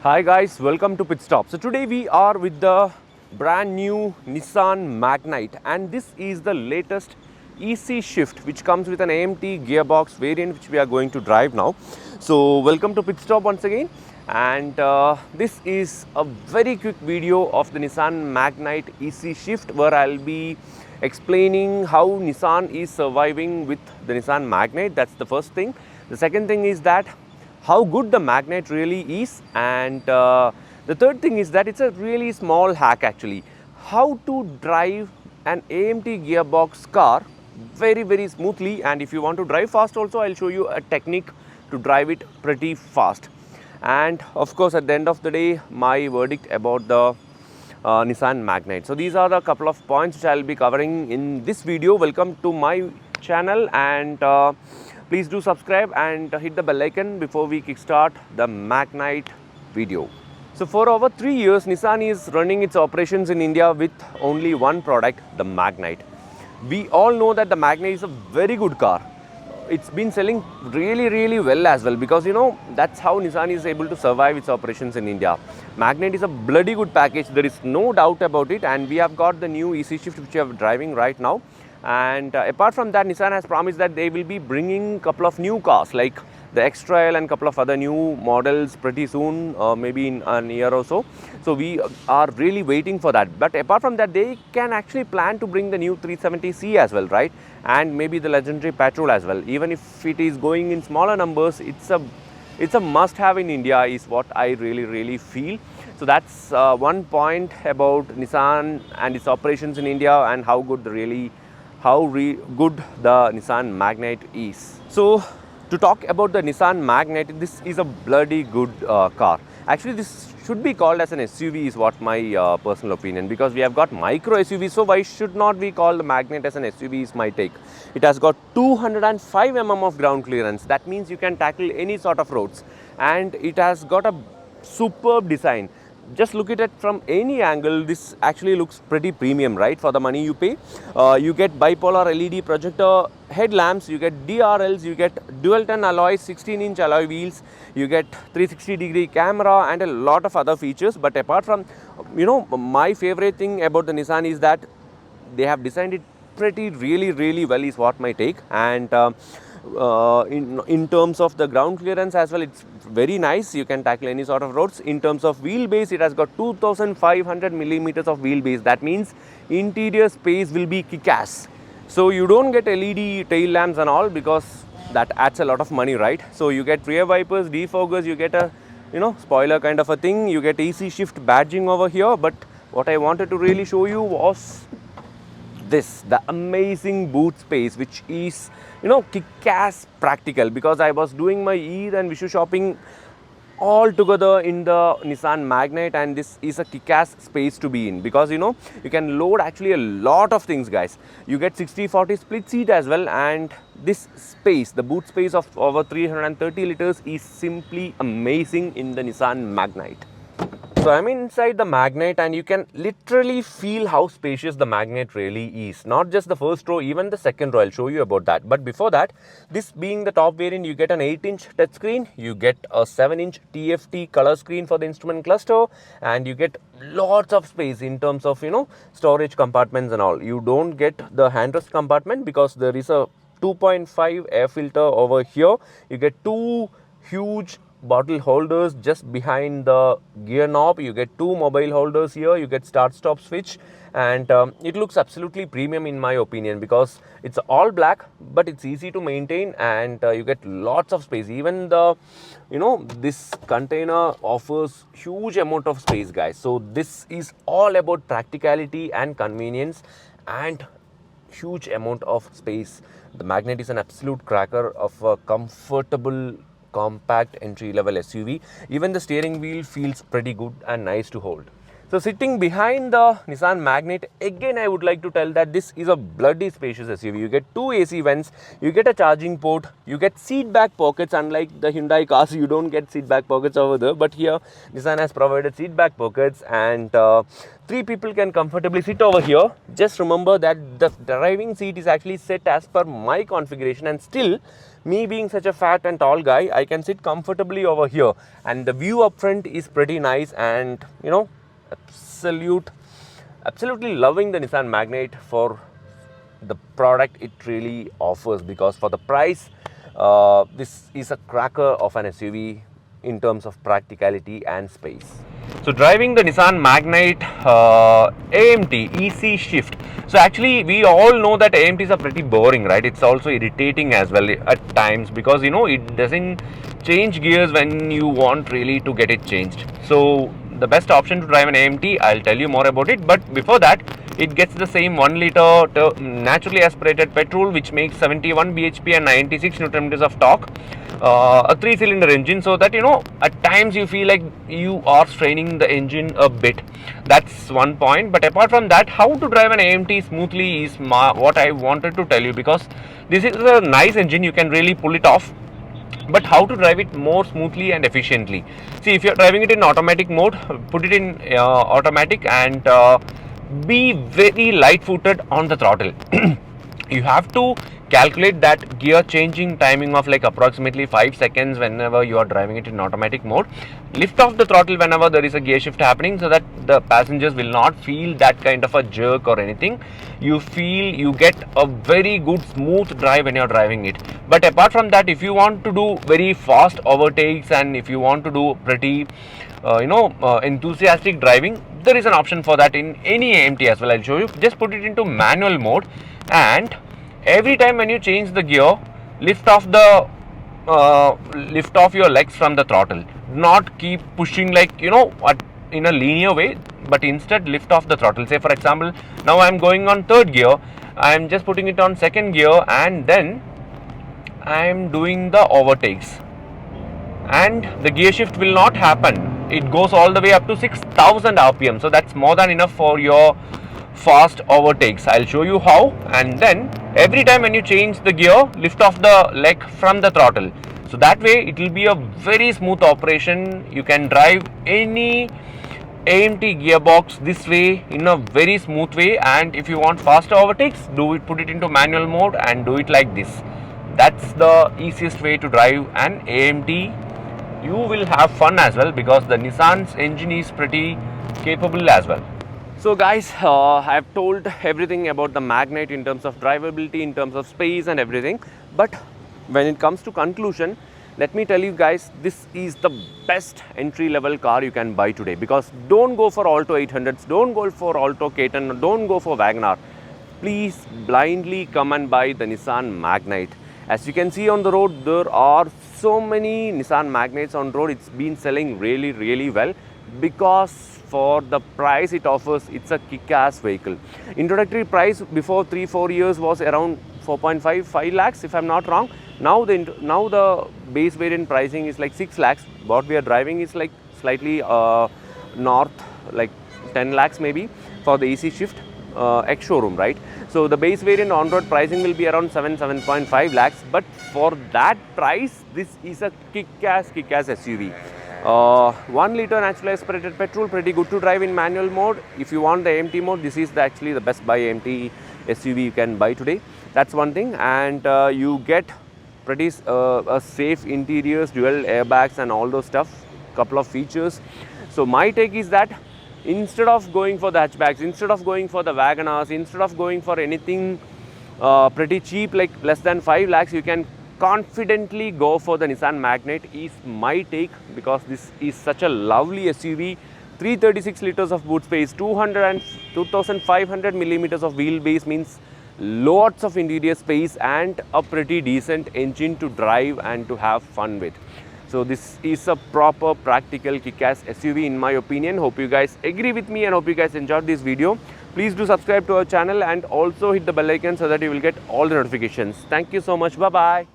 Hi guys, welcome to Pitstop. So today we are with the brand new Nissan Magnite, and this is the latest EC shift which comes with an AMT gearbox variant which we are going to drive now. So welcome to Pitstop once again, and this is a very quick video of the Nissan Magnite EC shift where I'll be explaining how Nissan is surviving with the Nissan Magnite. That's the first thing. The second thing is that how good the Magnite really is, and the third thing is that it's a really small hack actually, how to drive an AMT gearbox car very smoothly. And if you want to drive fast also, I'll show you a technique to drive it pretty fast. And of course at the end of the day, my verdict about the Nissan Magnite. So these are the couple of points which I'll be covering in this video. Welcome to my channel, and please do subscribe and hit the bell icon before we kickstart the Magnite video. So for over 3 years, Nissan is running its operations in India with only one product, the Magnite. We all know that the Magnite is a very good car. It's been selling really well as well, because that's how Nissan is able to survive its operations in India. Magnite is a bloody good package, there is no doubt about it, and we have got the new EC shift which we are driving right now. And apart from that, Nissan has promised that they will be bringing a couple of new cars like the X-Trail and a couple of other new models pretty soon, maybe in a year or so. So we are really waiting for that. But apart from that, they can actually plan to bring the new 370C as well, right? And maybe the legendary Petrol as well. Even if it is going in smaller numbers, it's a must-have in India, is what I really feel. So that's one point about Nissan and its operations in India, and how good the Nissan Magnite is. So to talk about the Nissan Magnite, this is a bloody good car. Actually, this should be called as an SUV is what my personal opinion, because we have got micro SUVs, so why should not we call the Magnite as an SUV is my take. It has got 205 mm of ground clearance. That means you can tackle any sort of roads, and it has got a superb design. Just look at it from any angle, this actually looks pretty premium, right, for the money you pay. You get bipolar LED projector headlamps, you get DRLs, you get dual ton alloys, 16-inch alloy wheels, you get 360-degree camera and a lot of other features. But apart from, my favorite thing about the Nissan is that they have designed it pretty really well is what my take. And in terms of the ground clearance as well, it's very nice. You can tackle any sort of roads. In terms of wheelbase, it has got 2500 millimeters of wheelbase. That means interior space will be kick-ass. So you don't get LED tail lamps and all, because that adds a lot of money, right? So you get rear wipers, defoggers, you get a spoiler kind of a thing, you get EC shift badging over here. But what I wanted to really show you was this, the amazing boot space, which is kick-ass practical, because I was doing my Eid and Vishu shopping all together in the Nissan Magnite, and this is a kick-ass space to be in, because you can load actually a lot of things, guys. You get 60/40 split seat as well, and this space, the boot space of over 330 liters, is simply amazing in the Nissan Magnite. So I'm inside the Magnite, and you can literally feel how spacious the Magnite really is. Not just the first row, even the second row. I'll show you about that. But before that, this being the top variant, you get an 8-inch touchscreen, you get a 7-inch TFT color screen for the instrument cluster, and you get lots of space in terms of storage compartments and all. You don't get the handrest compartment because there is a 2.5 air filter over here. You get two huge bottle holders just behind the gear knob. You get two mobile holders here. You get start stop switch, and it looks absolutely premium in my opinion, because it's all black but it's easy to maintain, and you get lots of space. Even the this container offers huge amount of space, guys. So this is all about practicality and convenience and huge amount of space. The Magnite is an absolute cracker of a comfortable compact entry-level SUV. Even the steering wheel feels pretty good and nice to hold. So sitting behind the Nissan Magnite, again I would like to tell that this is a bloody spacious SUV. You get 2 AC vents, you get a charging port, you get seat back pockets. Unlike the Hyundai cars, you don't get seat back pockets over there, but here Nissan has provided seat back pockets, and 3 people can comfortably sit over here. Just remember that the driving seat is actually set as per my configuration, and still, me being such a fat and tall guy, I can sit comfortably over here, and the view up front is pretty nice, and you know, absolutely loving the Nissan Magnite for the product it really offers, because for the price, this is a cracker of an SUV in terms of practicality and space. So driving the Nissan Magnite AMT EC shift. So actually we all know that AMTs are pretty boring, right? It's also irritating as well at times, because you know, it doesn't change gears when you want really to get it changed. So the best option to drive an AMT, I'll tell you more about it, but before that, it gets the same 1 liter naturally aspirated petrol, which makes 71 bhp and 96 Nm of torque, a 3-cylinder engine, so that you know, at times you feel like you are straining the engine a bit. That's one point. But apart from that, how to drive an AMT smoothly is what I wanted to tell you, because this is a nice engine, you can really pull it off. But how to drive it more smoothly and efficiently? See, if you're driving it in automatic mode, put it in automatic, and be very light-footed on the throttle. You have to calculate that gear changing timing of like approximately 5 seconds whenever you are driving it in automatic mode. Lift off the throttle whenever there is a gear shift happening, so that the passengers will not feel that kind of a jerk or anything. You get a very good smooth drive when you are driving it. But apart from that, if you want to do very fast overtakes, and if you want to do pretty enthusiastic driving, there is an option for that in any AMT as well. I'll show you. Just put it into manual mode, and every time when you change the gear, lift off your legs from the throttle. Do not keep pushing like, you know, in a linear way, but instead lift off the throttle. Say for example, now I am going on 3rd gear, I am just putting it on 2nd gear, and then I am doing the overtakes, and the gear shift will not happen. It goes all the way up to 6000 RPM, so that's more than enough for your fast overtakes. I'll show you how. And then every time when you change the gear, lift off the leg from the throttle, so that way it will be a very smooth operation. You can drive any AMT gearbox this way in a very smooth way, and if you want faster overtakes, put it into manual mode and do it like this. That's the easiest way to drive an AMT. You will have fun as well, because the Nissan's engine is pretty capable as well. So guys, I have told everything about the Magnite in terms of drivability, in terms of space and everything. But when it comes to conclusion, let me tell you guys, this is the best entry level car you can buy today. Because don't go for Alto 800s, don't go for Alto K10, don't go for WagonR. Please blindly come and buy the Nissan Magnite. As you can see on the road, there are so many Nissan Magnites on road. It's been selling really well, because for the price it offers, it's a kick-ass vehicle. Introductory price before 3-4 years was around 4.5 lakhs if I'm not wrong. Now the base variant pricing is like 6 lakhs. What we are driving is like slightly north, like 10 lakhs maybe for the EC shift ex-showroom, right? So the base variant on-road pricing will be around 7.5 lakhs. But for that price, this is a kick-ass SUV. 1 liter naturally aspirated petrol, pretty good to drive in manual mode. If you want the AMT mode, this is actually the best buy AMT SUV you can buy today. That's one thing. And you get pretty safe interiors, dual airbags and all those stuff, couple of features. So my take is that instead of going for the hatchbacks, instead of going for the WagonRs, instead of going for anything pretty cheap like less than 5 lakhs, you can confidently go for the Nissan Magnite is my take, because this is such a lovely SUV. 336 liters of boot space, 2500 millimeters of wheelbase, means lots of interior space and a pretty decent engine to drive and to have fun with. So this is a proper practical kick-ass SUV in my opinion. Hope you guys agree with me and hope you guys enjoyed this video. Please do subscribe to our channel and also hit the bell icon so that you will get all the notifications. Thank you so much. Bye-bye.